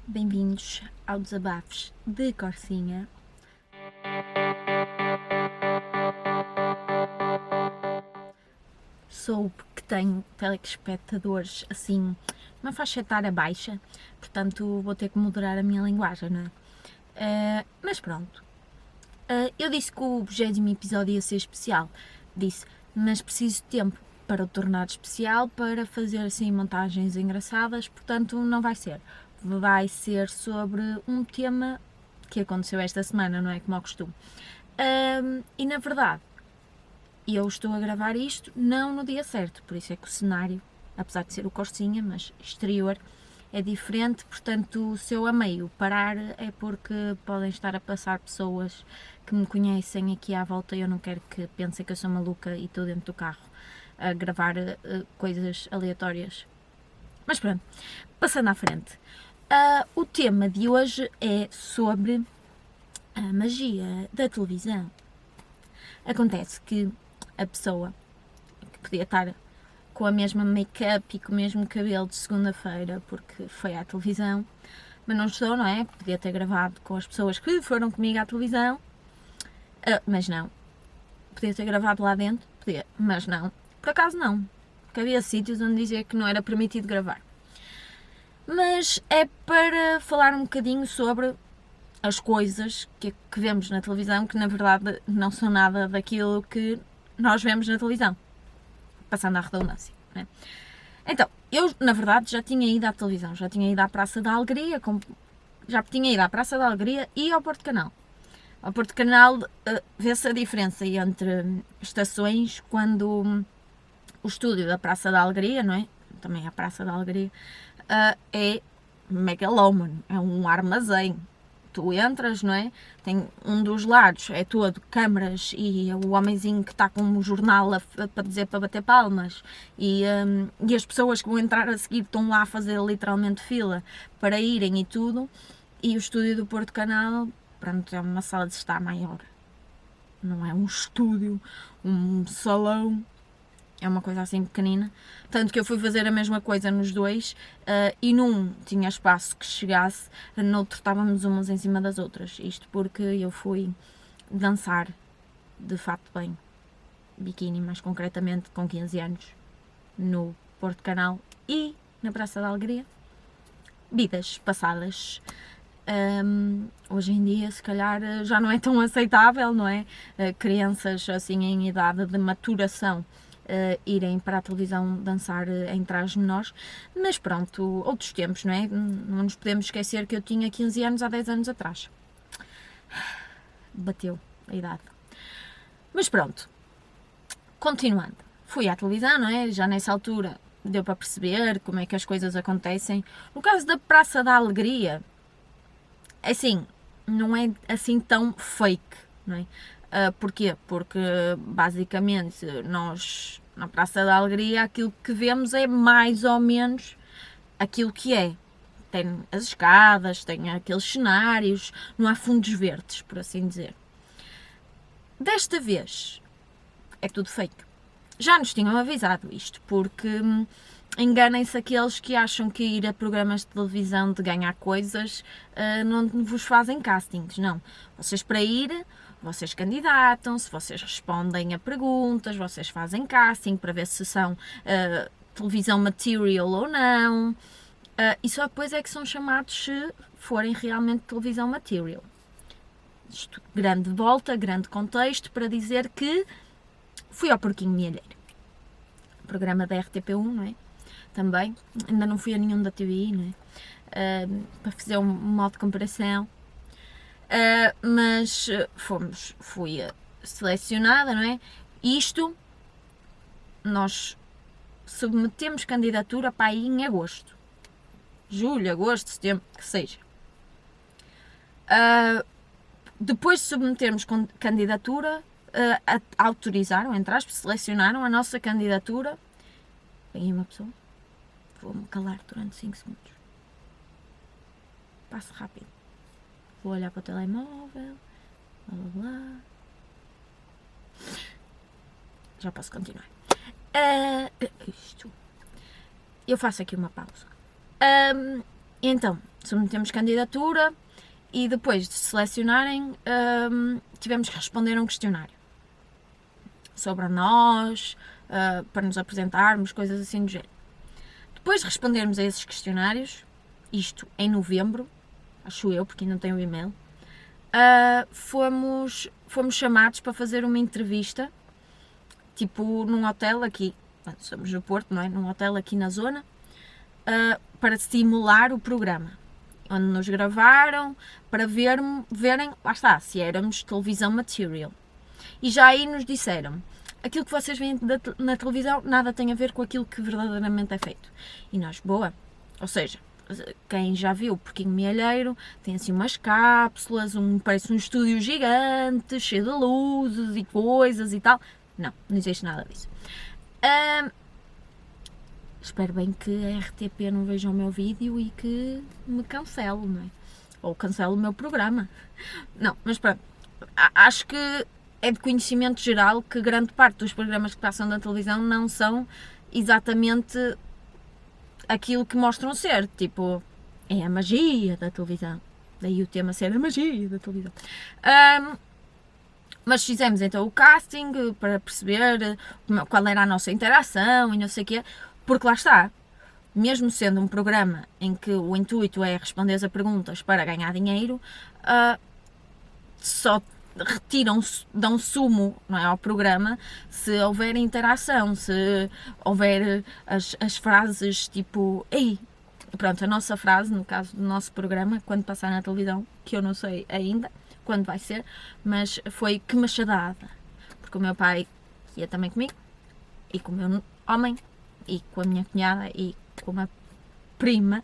Bem-vindos ao Desabafos de Corsinha. Soube que tenho telespectadores assim, uma faixa etária baixa, portanto vou ter que moderar a minha linguagem, não é? Mas pronto. Eu disse que o 20º episódio ia ser especial. Disse, mas preciso de tempo para o tornar especial, para fazer assim montagens engraçadas, portanto não vai ser. Vai ser sobre um tema que aconteceu esta semana, não é? Como ao costume. E na verdade, eu estou a gravar isto não no dia certo, por isso é que o cenário, apesar de ser o Corsinha, mas exterior, é diferente, portanto, se eu a meio parar é porque podem estar a passar pessoas que me conhecem aqui à volta e eu não quero que pensem que eu sou maluca e estou dentro do carro a gravar coisas aleatórias. Mas pronto, passando à frente. O tema de hoje é sobre a magia da televisão. Acontece que a pessoa que podia estar com a mesma make-up e com o mesmo cabelo de segunda-feira porque foi à televisão, mas não estou, não é? Podia ter gravado com as pessoas que foram comigo à televisão, mas não. Podia ter gravado lá dentro, podia, mas não. Por acaso não, porque havia sítios onde dizia que não era permitido gravar. Mas é para falar um bocadinho sobre as coisas que vemos na televisão, que na verdade não são nada daquilo que nós vemos na televisão, passando à redundância, né? Então, eu na verdade já tinha ido à televisão, já tinha ido à Praça da Alegria, já tinha ido à Praça da Alegria e ao Porto Canal. Ao Porto Canal vê-se a diferença entre estações quando o estúdio da Praça da Alegria, não é? Também a Praça da Alegria, é megalómano, é um armazém. Tu entras, não é? Tem um dos lados, é todo câmaras e o homenzinho que está com um jornal para dizer para bater palmas e as pessoas que vão entrar a seguir estão lá a fazer literalmente fila para irem e tudo. E o estúdio do Porto Canal, pronto, é uma sala de estar maior. Não é um estúdio, um salão, é uma coisa assim pequenina. Tanto que eu fui fazer a mesma coisa nos dois e num tinha espaço que chegasse, no outro estávamos umas em cima das outras. Isto porque eu fui dançar de fato bem, biquíni mais concretamente, com 15 anos, no Porto Canal e na Praça da Alegria. Vidas passadas. Hoje em dia, se calhar, já não é tão aceitável, não é? Crianças assim em idade de maturação irem para a televisão dançar em trajes menores, mas pronto, outros tempos, não é? Não nos podemos esquecer que eu tinha 15 anos há 10 anos atrás. Bateu a idade. Mas pronto, continuando. Fui à televisão, não é? Já nessa altura deu para perceber como é que as coisas acontecem. No caso da Praça da Alegria, assim, não é assim tão fake, não é? Porquê? Porque basicamente nós na Praça da Alegria aquilo que vemos é mais ou menos aquilo que é. Tem as escadas, tem aqueles cenários, não há fundos verdes, por assim dizer. Desta vez é tudo fake. Já nos tinham avisado isto, porque enganem-se aqueles que acham que ir a programas de televisão de ganhar coisas não vos fazem castings, não. Vocês para ir, vocês candidatam-se, vocês respondem a perguntas, vocês fazem casting para ver se são televisão material ou não, e só depois é que são chamados se forem realmente televisão material. Isto, grande volta, grande contexto para dizer que fui ao Porquinho Mielheiro, programa da RTP1, não é? Também, ainda não fui a nenhum da TVI, não é? Para fazer um modo de comparação, mas fui selecionada, não é? Isto, nós submetemos candidatura para aí em agosto, julho, agosto, setembro, que seja. Depois de submetermos candidatura, autorizaram, entre aspas, selecionaram a nossa candidatura. Vem aí uma pessoa, vou-me calar durante 5 segundos. Passo rápido. Vou olhar para o telemóvel, blá blá blá. Já posso continuar. Eu faço aqui uma pausa. Então, submetemos candidatura e depois de selecionarem, tivemos que responder a um questionário sobre nós, para nos apresentarmos, coisas assim do género. Depois de respondermos a esses questionários, isto em novembro, acho eu, porque ainda não tenho o e-mail, fomos chamados para fazer uma entrevista, tipo num hotel aqui, somos no Porto, não é? Num hotel aqui na zona, para simular o programa, onde nos gravaram para verem, lá está, se éramos televisão material. E já aí nos disseram, aquilo que vocês veem na televisão nada tem a ver com aquilo que verdadeiramente é feito. E nós, boa, ou seja, quem já viu o Porquinho Mielheiro, tem assim umas cápsulas, parece um estúdio gigante, cheio de luzes e coisas e tal. Não existe nada disso. Espero bem que a RTP não veja o meu vídeo e que me cancele, não é? Ou cancele o meu programa. Não, mas pronto, acho que é de conhecimento geral que grande parte dos programas que passam na televisão não são exatamente aquilo que mostram ser, tipo, é a magia da televisão, daí o tema ser a magia da televisão. Mas fizemos então o casting para perceber qual era a nossa interação e não sei o quê, porque lá está, mesmo sendo um programa em que o intuito é responder a perguntas para ganhar dinheiro, só dão sumo, não é, ao programa se houver interação, se houver as frases tipo, ei, pronto, a nossa frase, no caso do nosso programa, quando passar na televisão, que eu não sei ainda quando vai ser, mas foi que machadada, porque o meu pai ia também comigo, e com o meu homem, e com a minha cunhada, e com uma prima,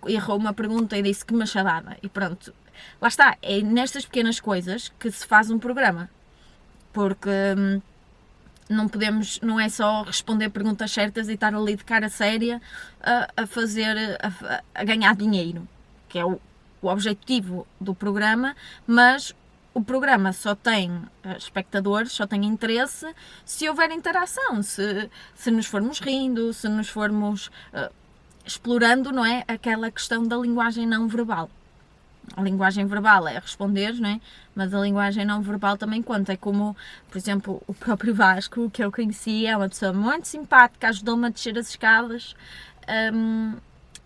errou uma pergunta e disse que machadada, e pronto. Lá está, é nestas pequenas coisas que se faz um programa, porque não é só responder perguntas certas e estar ali de cara séria a ganhar dinheiro, que é o objetivo do programa, mas o programa só tem espectadores, só tem interesse se houver interação, se nos formos rindo, se nos formos explorando, não é, aquela questão da linguagem não verbal. A linguagem verbal é responder, não é? Mas a linguagem não verbal também conta. É como, por exemplo, o próprio Vasco, que eu conheci, é uma pessoa muito simpática, ajudou-me a descer as escadas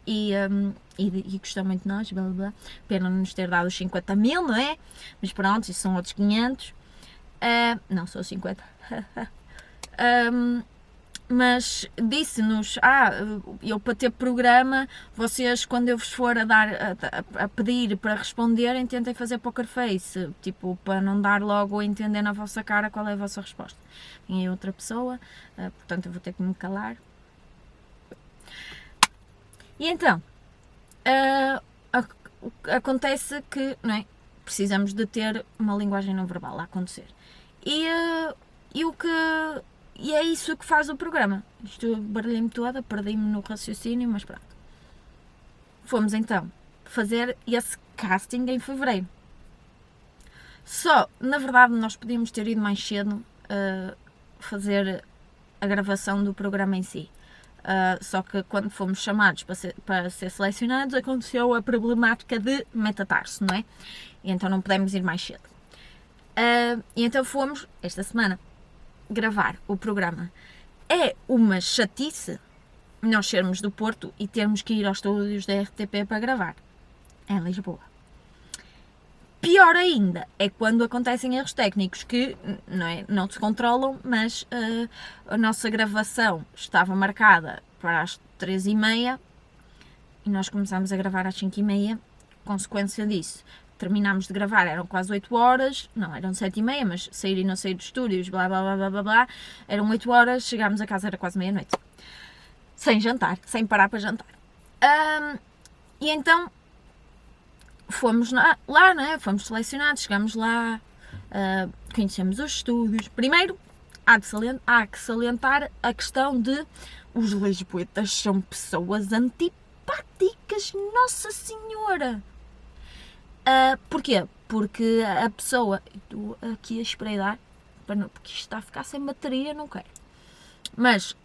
e gostou muito de nós, blá blá blá. Pena não nos ter dado os 50 mil, não é? Mas pronto, isso são outros 500. Não, só 50. Mas disse-nos, eu para ter programa, vocês quando eu vos for a pedir para responderem, tentem fazer poker face, tipo, para não dar logo a entender na vossa cara qual é a vossa resposta. E outra pessoa, portanto eu vou ter que me calar. E então, acontece que, não é, precisamos de ter uma linguagem não verbal a acontecer. E é isso que faz o programa. Isto baralhei-me toda, perdi-me no raciocínio, mas pronto. Fomos então fazer esse casting em fevereiro. Só, na verdade, nós podíamos ter ido mais cedo fazer a gravação do programa em si. Só que quando fomos chamados para ser selecionados, aconteceu a problemática de metatarso, não é? E então não pudemos ir mais cedo. E então fomos, esta semana, gravar o programa. É uma chatice nós sermos do Porto e termos que ir aos estúdios da RTP para gravar em Lisboa. Pior ainda é quando acontecem erros técnicos que não se controlam, mas a nossa gravação estava marcada para as 3h30 e nós começámos a gravar às 5h30. Consequência disso, terminámos de gravar, eram quase 8 horas, não, eram 7h30, mas sair e não sair dos estúdios, blá blá blá blá blá blá, eram 8 horas, chegámos a casa, era quase meia-noite, sem jantar, sem parar para jantar. E então fomos lá, né? Fomos selecionados, chegámos lá, conhecemos os estúdios. Primeiro, há que salientar a questão de os lisboetas são pessoas antipáticas, Nossa Senhora! Porquê? Porque a pessoa, estou aqui a espreitar, porque isto está a ficar sem bateria, não quero. Mas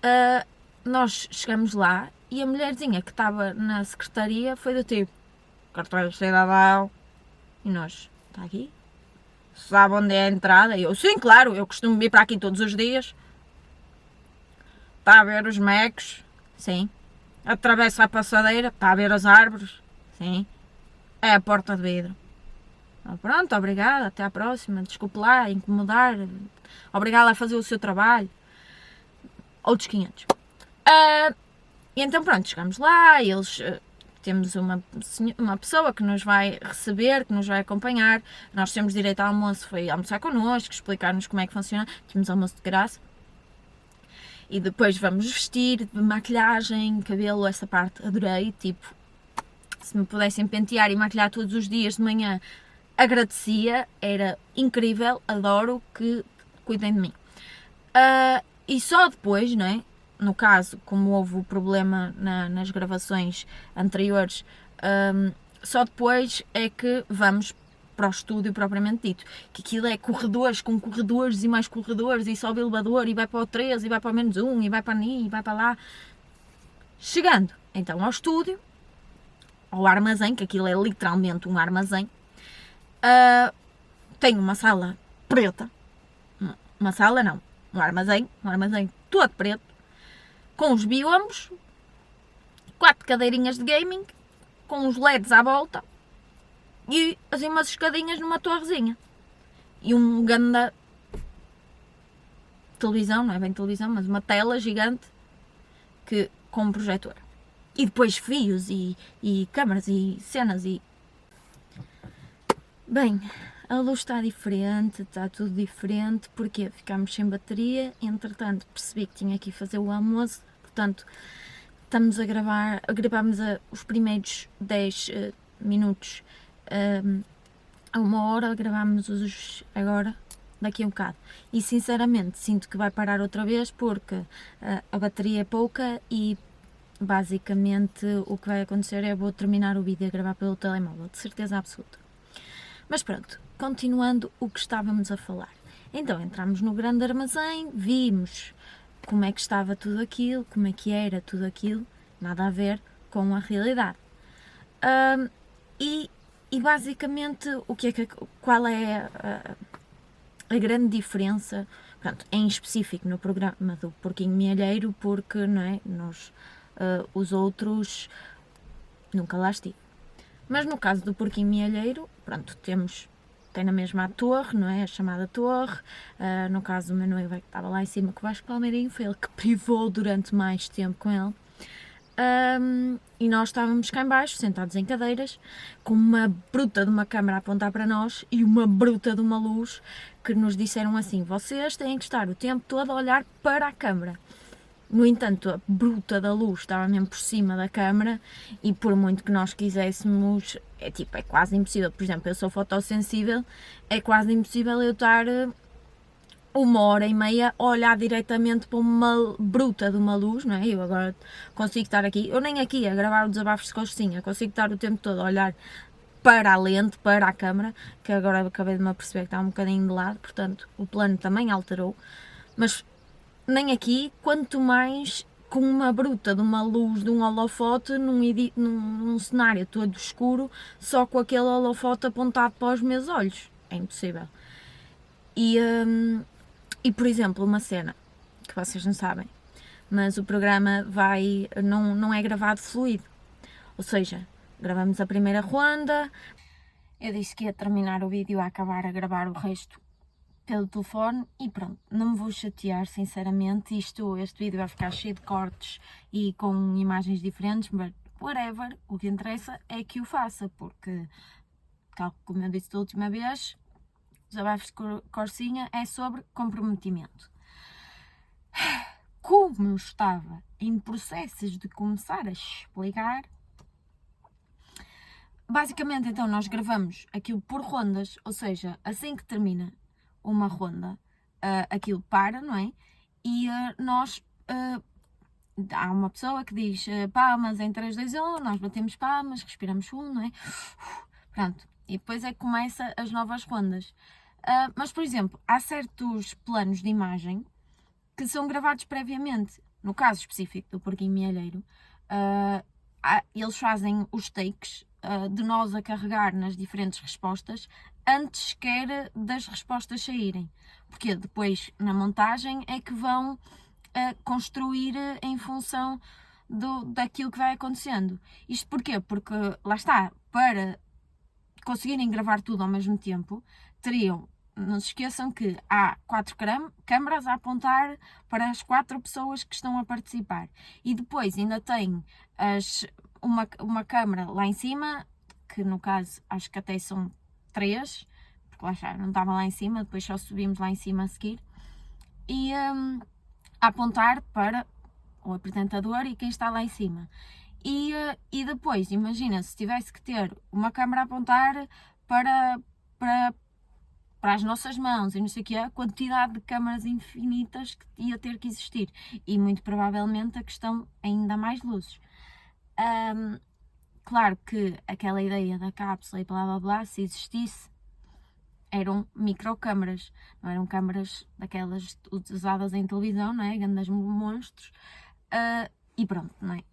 nós chegamos lá e a mulherzinha que estava na secretaria foi do tipo, cartão de cidadão, e nós, está aqui? Sabe onde é a entrada? E eu, sim, claro, eu costumo vir para aqui todos os dias. Está a ver os mecos? Sim. Atravessa a passadeira, está a ver as árvores? Sim. É a porta de vidro. Pronto, obrigada, até à próxima. Desculpe lá, incomodar. Obrigada a fazer o seu trabalho. Outros 500. E então pronto, chegamos lá, eles... temos uma pessoa que nos vai receber, que nos vai acompanhar. Nós temos direito ao almoço, foi almoçar connosco, explicar-nos como é que funciona. Tínhamos almoço de graça. E depois vamos vestir, maquilhagem, cabelo, essa parte adorei. Tipo, se me pudessem pentear e maquilhar todos os dias de manhã, agradecia, era incrível, adoro que cuidem de mim. E só depois, não é? No caso, como houve o problema nas gravações anteriores, só depois é que vamos para o estúdio propriamente dito, que aquilo é corredores com corredores e mais corredores, e sobe o elevador, e vai para o 13, e vai para o -1, e vai para ali, e vai para lá. Chegando então ao estúdio, ao armazém, que aquilo é literalmente um armazém, tem uma sala preta, uma sala não, um armazém todo preto, com os biombos, 4 cadeirinhas de gaming, com os LEDs à volta, e assim umas escadinhas numa torrezinha. E um ganda televisão, não é bem televisão, mas uma tela gigante com um projetor. E depois fios e câmaras e cenas e... Bem, a luz está diferente, está tudo diferente, porque ficámos sem bateria, entretanto percebi que tinha que ir fazer o almoço, portanto estamos a gravar, gravámos os primeiros 10 minutos a 1 hora, gravámos agora, daqui a um bocado. E sinceramente sinto que vai parar outra vez porque a bateria é pouca e basicamente o que vai acontecer é vou terminar o vídeo a gravar pelo telemóvel, de certeza absoluta. Mas pronto, continuando o que estávamos a falar. Então entramos no grande armazém, vimos como é que estava tudo aquilo, como é que era tudo aquilo, nada a ver com a realidade. E basicamente qual é a grande diferença, pronto, em específico no programa do Porquinho Mielheiro, porque não é, nós, os outros nunca lá estive. Mas no caso do Porquinho Mielheiro, pronto, tem na mesma a torre, não é, a chamada torre, no caso do meu noivo que estava lá em cima com o Vasco Palmeirinho, foi ele que privou durante mais tempo com ele. E nós estávamos cá em baixo, sentados em cadeiras, com uma bruta de uma câmara a apontar para nós e uma bruta de uma luz que nos disseram assim, vocês têm que estar o tempo todo a olhar para a câmara. No entanto, a bruta da luz estava mesmo por cima da câmara e por muito que nós quiséssemos, é quase impossível. Por exemplo, eu sou fotossensível, é quase impossível eu estar 1h30 a olhar diretamente para uma bruta de uma luz, não é? Eu agora consigo estar aqui, eu nem aqui a gravar o Desabafos de Costinha, consigo estar o tempo todo a olhar para a lente, para a câmara, que agora acabei de me perceber que está um bocadinho de lado, portanto o plano também alterou, mas nem aqui, quanto mais com uma bruta de uma luz de um holofote num cenário todo escuro, só com aquele holofote apontado para os meus olhos. É impossível. E por exemplo, uma cena que vocês não sabem, mas o programa não é gravado fluido. Ou seja, gravamos a primeira ronda, eu disse que ia terminar o vídeo a acabar a gravar o resto pelo telefone e pronto, não me vou chatear sinceramente, este vídeo vai ficar cheio de cortes e com imagens diferentes, mas whatever, o que interessa é que o faça, porque, tal como eu disse da última vez, Desabafos de Corsinha é sobre comprometimento. Como eu estava em processos de começar a explicar, basicamente então nós gravamos aquilo por rondas, ou seja, assim que termina uma ronda, aquilo para, não é? E nós, há uma pessoa que diz palmas em 3, 2, 1, nós batemos palmas, respiramos fundo, não é? Pronto, e depois é que começa as novas rondas. Mas, por exemplo, há certos planos de imagem que são gravados previamente. No caso específico do Porquinho Mielheiro, eles fazem os takes de nós a carregar nas diferentes respostas antes sequer das respostas saírem, porque depois na montagem é que vão construir em função daquilo que vai acontecendo. Isto porquê? Porque lá está, para conseguirem gravar tudo ao mesmo tempo, não se esqueçam que há 4 câmaras a apontar para as 4 pessoas que estão a participar. E depois ainda tem uma câmara lá em cima, que no caso acho que até são 3, porque lá está, não estava lá em cima, depois só subimos lá em cima a seguir, e a apontar para o apresentador e quem está lá em cima. E depois, imagina, se tivesse que ter uma câmara a apontar para as nossas mãos e não sei o que, a quantidade de câmaras infinitas que ia ter que existir. E muito provavelmente a questão ainda mais luzes. Claro que aquela ideia da cápsula e blá blá blá, se existisse, eram microcâmaras, não eram câmaras daquelas usadas em televisão, não é? Grandes monstros. E pronto, não é?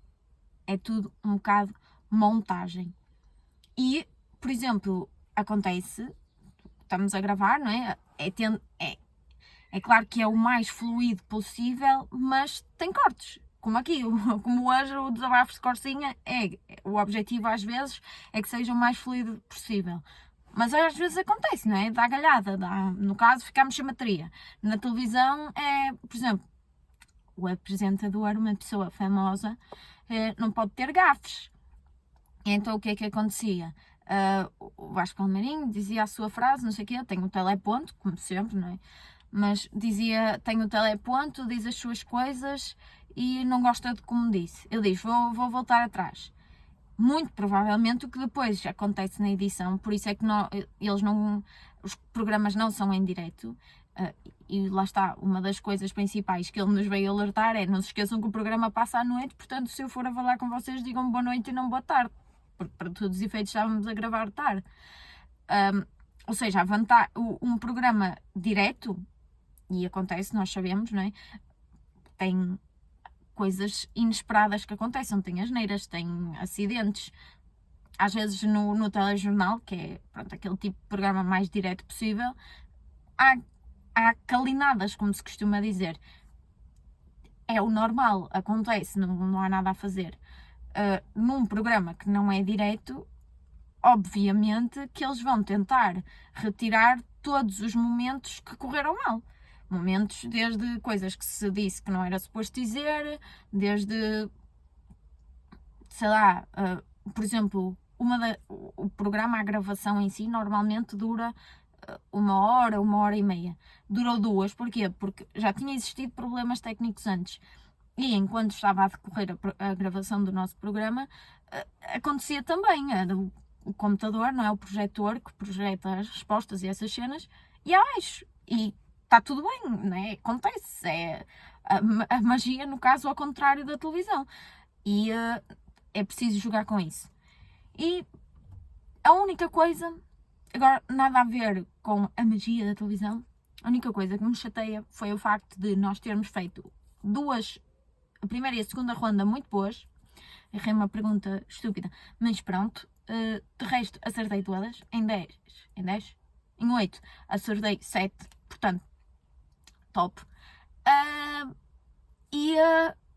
É tudo um bocado montagem. E, por exemplo, acontece, estamos a gravar, não é? É claro que é o mais fluido possível, mas tem cortes. Como aqui, como hoje o desabafo de Corsinha o objetivo às vezes é que seja o mais fluido possível. Mas às vezes acontece, não é? Dá galhada, no caso ficamos sem bateria. Na televisão por exemplo, o apresentador, uma pessoa famosa, não pode ter gafes. Então o que é que acontecia? O Vasco Palmeirinho dizia a sua frase, não sei o quê, tenho um teleponto, como sempre, não é? Mas dizia, tenho um teleponto, diz as suas coisas e não gosta de como disse. Ele diz, vou voltar atrás. Muito provavelmente o que depois acontece na edição, por isso é que os programas não são em direto. E lá está, uma das coisas principais que ele nos veio alertar não se esqueçam que o programa passa à noite, portanto se eu for a falar com vocês digam boa noite e não boa tarde, porque para todos os efeitos estávamos a gravar tarde. Ou seja, um programa direto, e acontece, nós sabemos, não é? Tem coisas inesperadas que acontecem, tem asneiras, tem acidentes. Às vezes no telejornal, que é pronto, aquele tipo de programa mais direto possível, há calinadas, como se costuma dizer. É o normal, acontece, não há nada a fazer. Num programa que não é direto, obviamente que eles vão tentar retirar todos os momentos que correram mal. Momentos desde coisas que se disse que não era suposto dizer, desde, sei lá, por exemplo, o programa, a gravação em si, normalmente dura 1 hora e meia. Durou 2, porquê? Porque já tinha existido problemas técnicos antes. E enquanto estava a decorrer a gravação do nosso programa, acontecia também. O computador, não é? O projetor que projeta as respostas e essas cenas, e abaixo. E está tudo bem, não é? Acontece. É a magia, no caso, ao contrário da televisão. E é preciso jogar com isso. E a única coisa, agora nada a ver com a magia da televisão, a única coisa que me chateia foi o facto de nós termos feito a primeira e a segunda ronda muito boas. Errei uma pergunta estúpida, mas pronto. De resto, acertei todas em 10. Em 8 acertei 7, portanto, top.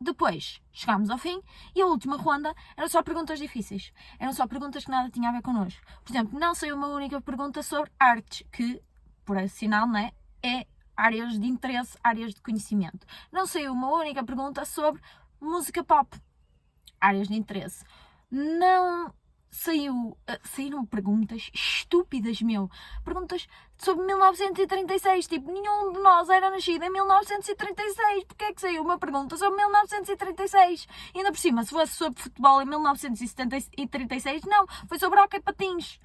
Depois chegámos ao fim e a última ronda eram só perguntas difíceis. Eram só perguntas que nada tinham a ver connosco. Por exemplo, não saiu uma única pergunta sobre artes, que, por sinal, não é? É áreas de interesse, áreas de conhecimento. Não saiu uma única pergunta sobre música pop, áreas de interesse. Não saíram perguntas estúpidas, perguntas sobre 1936, tipo, nenhum de nós era nascido em 1936, porque é que saiu uma pergunta sobre 1936? E ainda por cima, se fosse sobre futebol em 1936, não, foi sobre hóquei patins.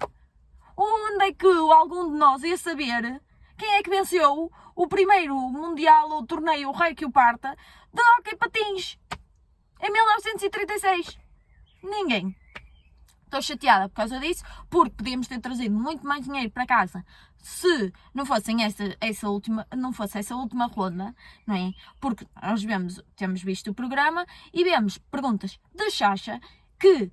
Onde é que algum de nós ia saber quem é que venceu o primeiro mundial ou torneio, o rei que o parta, de hóquei patins em 1936? Ninguém. Estou chateada por causa disso, porque podíamos ter trazido muito mais dinheiro para casa se não fosse essa última ronda, não é? Porque nós temos visto o programa e vemos perguntas de chacha que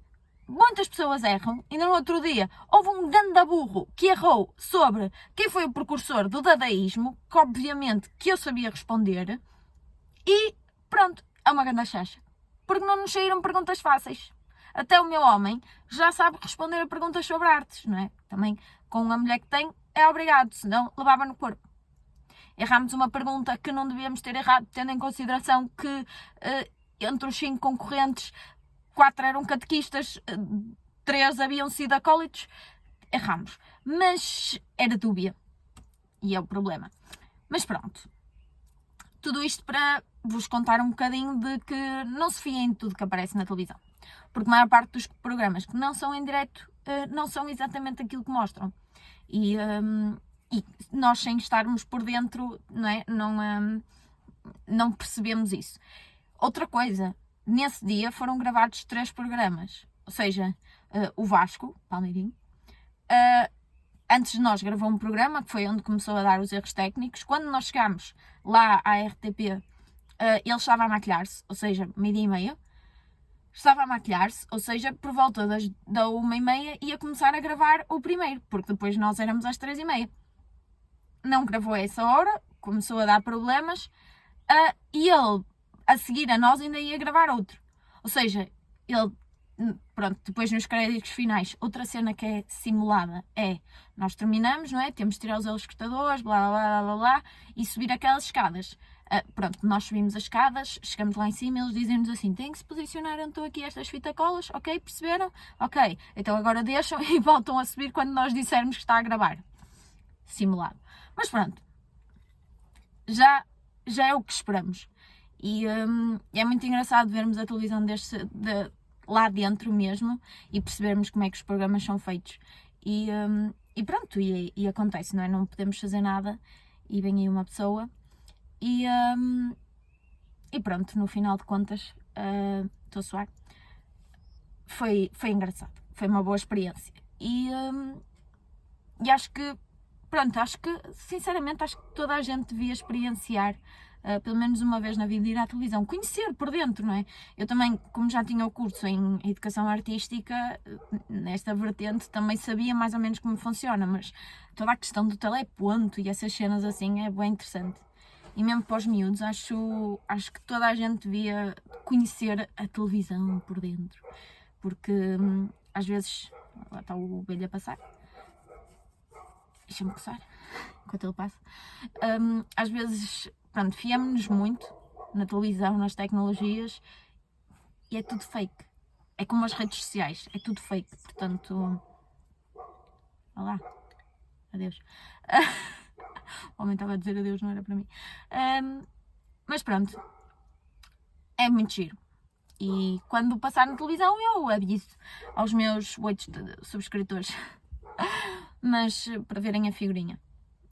muitas pessoas erram. E no outro dia houve um ganda burro que errou sobre quem foi o precursor do dadaísmo, que obviamente que eu sabia responder, e pronto, é uma ganda chacha. Porque não nos saíram perguntas fáceis. Até o meu homem já sabe responder a perguntas sobre artes, não é? Também com a mulher que tem é obrigado, senão levava no corpo. Errámos uma pergunta que não devíamos ter errado, tendo em consideração que entre os 5 concorrentes, 4 eram catequistas, 3 haviam sido acólitos. Erramos. Mas era dúbia. E é o problema. Mas pronto. Tudo isto para vos contar um bocadinho de que não se fiem em tudo que aparece na televisão. Porque a maior parte dos programas que não são em direto não são exatamente aquilo que mostram. E nós, sem estarmos por dentro, não é? Não percebemos isso. Outra coisa, nesse dia foram gravados 3 programas. Ou seja, o Vasco, Palmeirinho, antes de nós gravou um programa, que foi onde começou a dar os erros técnicos. Quando nós chegámos lá à RTP, ele estava a maquilhar-se, ou seja, 12h30. Estava a maquilhar-se, ou seja, por volta da 1h30 ia começar a gravar o primeiro, porque depois nós éramos às 3h30. Não gravou a essa hora, começou a dar problemas, e ele, a seguir a nós, ainda ia gravar outro. Ou seja, ele, pronto, depois nos créditos finais, outra cena que é simulada é, nós terminamos, não é? Temos de tirar os escutadores, blá blá blá blá blá, e subir aquelas escadas. Pronto, nós subimos as escadas, chegamos lá em cima e eles dizem-nos assim, tem que se posicionar, então aqui estas fitacolas, ok, perceberam? Ok, então agora deixam e voltam a subir quando nós dissermos que está a gravar. Simulado. Mas pronto, já é o que esperamos. E é muito engraçado vermos a televisão lá dentro mesmo e percebermos como é que os programas são feitos. E pronto, e acontece, não é? Não podemos fazer nada e vem aí uma pessoa e pronto, no final de contas, estou a suar, foi engraçado, foi uma boa experiência e acho que, pronto, sinceramente acho que toda a gente devia experienciar pelo menos uma vez na vida ir à televisão, conhecer por dentro, não é? Eu também, como já tinha o curso em Educação Artística, nesta vertente também sabia mais ou menos como funciona, mas toda a questão do teleponto e essas cenas assim é bem interessante. E mesmo para os miúdos, acho que toda a gente devia conhecer a televisão por dentro, porque às vezes, lá está o ovelho a passar, deixa-me coçar, enquanto ele passa, às vezes, pronto, fiamos-nos muito na televisão, nas tecnologias, e é tudo fake. É como as redes sociais, é tudo fake, portanto, olá, adeus. O homem estava a dizer adeus, não era para mim. Mas pronto, é muito giro. E quando passar na televisão eu aviso aos meus 8 subscritores. Mas para verem a figurinha.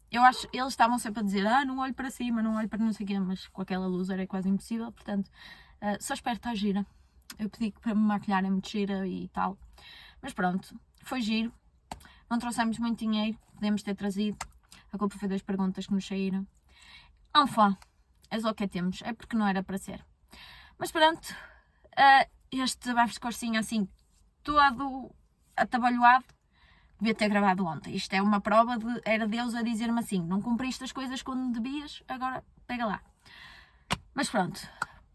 Eu acho, eles estavam sempre a dizer, não olho para cima, não olho para não sei o quê, mas com aquela luz era quase impossível, portanto, só espero estar gira. Eu pedi para me maquilharem muito gira e tal. Mas pronto, foi giro. Não trouxemos muito dinheiro, podemos ter trazido. A culpa foi das perguntas que nos saíram. Enfim, é só o que temos, é porque não era para ser. Mas pronto, este desabafo de corcinha assim, todo atabalhoado, devia ter gravado ontem. Isto é uma prova era Deus a dizer-me assim, não cumpriste as coisas quando devias, agora pega lá. Mas pronto,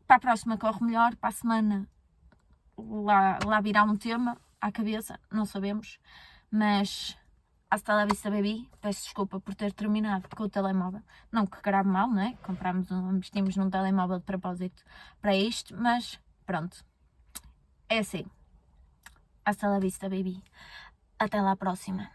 para a próxima corre melhor, para a semana lá virá um tema à cabeça, não sabemos, mas hasta la vista baby, peço desculpa por ter terminado com o telemóvel, não que grave mal, não é? Investimos num telemóvel de propósito para isto, mas pronto, é assim, hasta la vista baby, até lá à próxima.